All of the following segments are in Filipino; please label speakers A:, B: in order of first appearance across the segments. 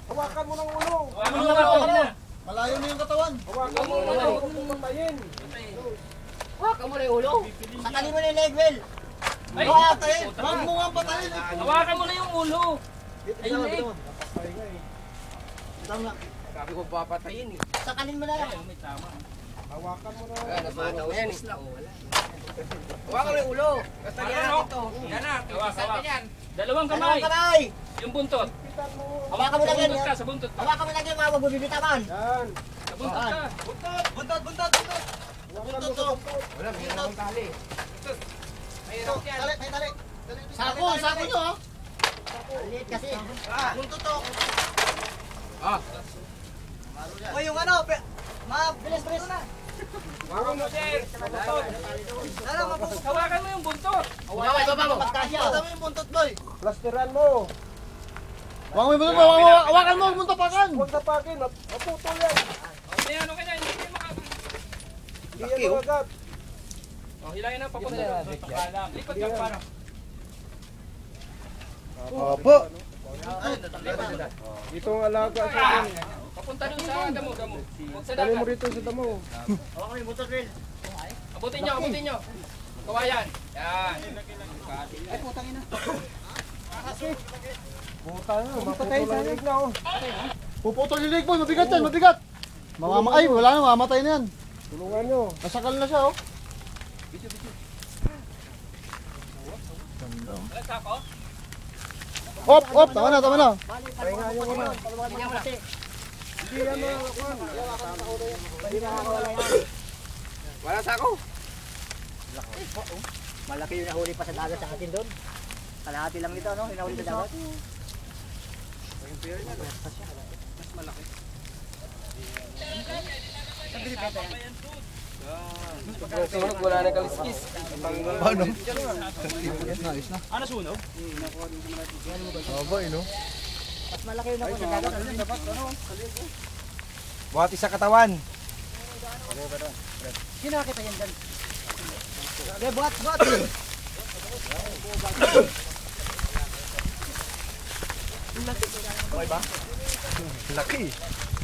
A: Hawakan mo ng ulo.
B: Hawakan mo na.
C: Malayo na yung katawan.
A: Hawakan mo ng ulo. Huwag mong patayin.
D: Hawakan mo na yung ulo. Sakalin mo na yung leg, Will.
B: Ay,
C: Huwag mo nga patayin.
B: hawakan mo na yung ulo.
D: Ayun, leg.
E: Sabi ko papatayin eh.
D: Sakalin mo na lang.
B: May tama.
A: Hawakan mo ng
E: Namataw yan eh. Hawakan mo yung ulo. Basta yan ito. Yan na.
B: Hawak.
E: yan.
B: Dalawang
D: Dalawang
B: kamay.
D: kamay.
B: Yung buntot.
D: Hawakan mo lang yan.
B: Buntot ka, sa buntot.
D: Hawakan mo lang yan, mga mabubibitawan.
A: yan.
B: Sa buntot ka.
E: Buntot.
A: Hawakan mo sa buntot.
E: Wala, may namang tali. Mahirap yan.
C: Tali.
D: Sako nyo, ha? Liit kasi.
C: Buntot to.
E: O yung ano,
D: Bilis.
A: Hawakan mo sir.
B: Hawakan mo yung buntot.
D: Baba mo. Magkasya.
C: Tama mo yung buntot, boy.
A: Plasteran mo.
C: Huwag mo yung buntot, hawakan mo, buntot pakan.
A: Huwag tapakin. Maputol yan.
B: May ano ka dyan, hindi mo
A: Hindi yan agad.
B: hilahin na papunta doon. Pakalam. Lipat ka para.
A: Opo. Ito ang alaga sa akin.
B: Papunta doon sa damo. Huwag sa
A: Dali mo
B: dagat.
A: rito sa damo.
D: Hawakan mo yung buntot, Will.
B: Abutin nyo. Kawayan. Yan.
A: Puta na. Maputol ang lig na oh.
C: Puputol yung leg, boy. Mabigat yan, mabigat. Ay, wala na, mamamatay na yan.
A: Tulungan nyo.
C: Nasakal na siya, oh.
B: Alas ako.
C: Op, tama na.
A: Pahinga nyo muna. Hindi yan mga lakwan.
E: Wala sa ako.
D: Malaki yung nahuli pa sa dagat sa atin doon. Kalahati lang ito, no? Yung nahuli sa dagat.
E: Sunog, wala na kaliskis.
D: Mas malaki yung nahuli sa dagat.
E: Buhati sa katawan.
D: Sino nakita yan dyan? Okay, buhat.
E: Laki.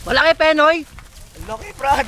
D: Malaki, Penoy!
E: Laki, Brad.